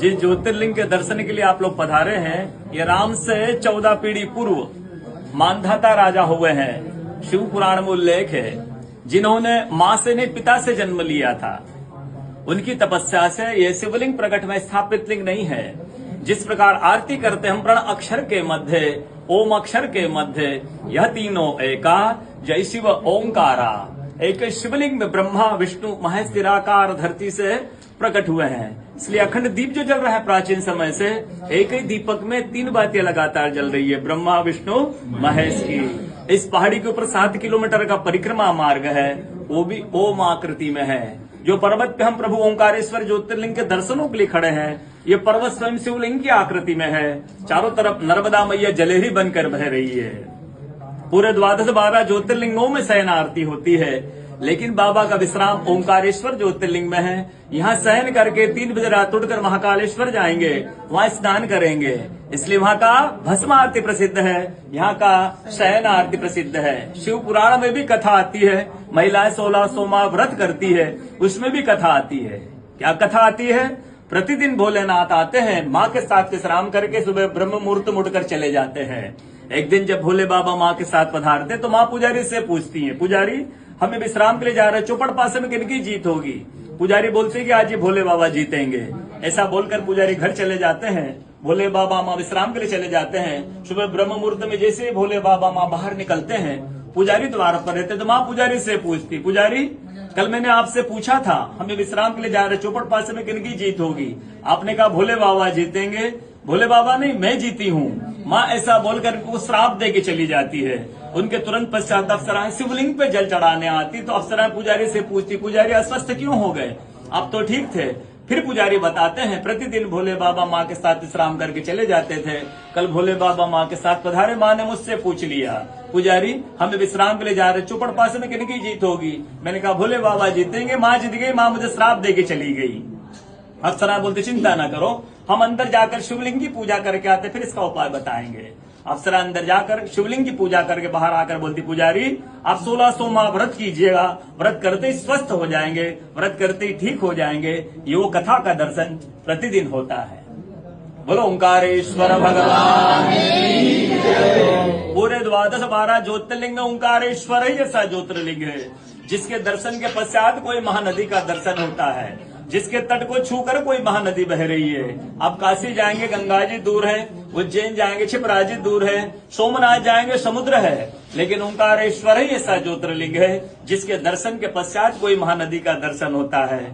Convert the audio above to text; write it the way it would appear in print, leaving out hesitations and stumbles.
जिस ज्योतिर्लिंग के दर्शन के लिए आप लोग पधारे हैं, ये राम से 14 पीढ़ी पूर्व मानधाता राजा हुए हैं। शिव पुराण में उल्लेख है, जिन्होंने मां से नहीं पिता से जन्म लिया था। उनकी तपस्या से यह शिवलिंग प्रकट में स्थापित लिंग नहीं है। जिस प्रकार आरती करते हम प्रण अक्षर के मध्य, ओम अक्षर के मध्य, यह तीनों एका, जय शिव ओंकारा। एक शिवलिंग में ब्रह्मा विष्णु महेश निराकार धरती से प्रकट हुए हैं। इसलिए अखंड दीप जो जल रहा है प्राचीन समय से, एक ही दीपक में 3 बातें लगातार जल रही है, ब्रह्मा विष्णु महेश की। इस पहाड़ी के ऊपर 7 किलोमीटर का परिक्रमा मार्ग है, वो भी ओम आकृति में है। जो पर्वत पे हम प्रभु ओंकारेश्वर ज्योतिर्लिंग के दर्शनों के लिए खड़े हैं, ये पर्वत स्वयं शिवलिंग की आकृति में है। चारों तरफ नर्मदा मैया जलेहरी बनकर बह रही है। पूरे 12 ज्योतिर्लिंगों में शयन आरती होती है, लेकिन बाबा का विश्राम ओंकारेश्वर ज्योतिर्लिंग में है। यहाँ शयन करके 3 बजे रात उठकर महाकालेश्वर जाएंगे, वहाँ स्नान करेंगे। इसलिए वहाँ का भस्म आरती प्रसिद्ध है, यहाँ का शयन आरती प्रसिद्ध है। शिव पुराण में भी कथा आती है, महिलाएं 16 सोमवार व्रत करती है, उसमें भी कथा आती है। क्या कथा आती है? प्रतिदिन भोलेनाथ आते हैं, माँ के साथ विश्राम करके सुबह ब्रह्म मुहूर्त मुड़कर चले जाते हैं। एक दिन जब भोले बाबा माँ के साथ पधारते तो माँ पुजारी से पूछती है, पुजारी हमें विश्राम के लिए जा रहे हैं, चौपड़ पासे में किनकी जीत होगी? पुजारी बोलते हैं कि आज ये भोले बाबा जीतेंगे। ऐसा बोलकर पुजारी घर चले जाते हैं। भोले बाबा माँ विश्राम के लिए चले जाते हैं। सुबह ब्रह्म मुहूर्त में जैसे भोले बाबा माँ बाहर निकलते हैं, पुजारी द्वार पर रहते तो माँ पुजारी से पूछती, पुजारी कल मैंने आपसे पूछा था हमें विश्राम के लिए जा रहे, चौपड़ पासे में किनकी जीत होगी? आपने कहा भोले बाबा जीतेंगे। भोले बाबा नहीं, मैं जीती हूँ। माँ ऐसा बोलकर उनको श्राप दे के चली जाती है। उनके तुरंत पश्चात अप्सराएं शिवलिंग पे जल चढ़ाने आती तो अप्सराएं पुजारी से पूछती, पुजारी अस्वस्थ क्यों हो गए? आप तो ठीक थे। फिर पुजारी बताते हैं, प्रतिदिन भोले बाबा माँ के साथ विश्राम करके चले जाते थे। कल भोले बाबा माँ के साथ पधारे, माँ ने मुझसे पूछ लिया, पुजारी हमें विश्राम के लिए जा रहे, चौपड़ पासे में किनकी जीत होगी? मैंने कहा भोले बाबा जीतेंगे। माँ जीत गई, माँ मुझे श्राप दे के चली गई। अप्सरा बोलते चिंता न करो, हम अंदर जाकर शिवलिंग की पूजा करके आते, फिर इसका उपाय बताएंगे। अप्सरा अंदर जाकर शिवलिंग की पूजा करके बाहर आकर बोलती, पुजारी आप 16 सोमवार व्रत कीजिएगा, व्रत करते ही स्वस्थ हो जाएंगे, व्रत करते ही ठीक हो जाएंगे। ये वो कथा का दर्शन प्रतिदिन होता है। बोलो ओंकारेश्वर भगवान। पूरे 12 ज्योतिर्लिंग में ओंकारेश्वर ही ऐसा ज्योतिर्लिंग है जिसके दर्शन के पश्चात कोई महानदी का दर्शन होता है, जिसके तट को छूकर कोई महानदी बह रही है। आप काशी जाएंगे, गंगा जी दूर है, उज्जैन जाएंगे, क्षिप्रा जी दूर है, सोमनाथ जाएंगे, समुद्र है, लेकिन ओंकारेश्वर ही ऐसा ज्योतिर्लिंग है जिसके दर्शन के पश्चात कोई महानदी का दर्शन होता है।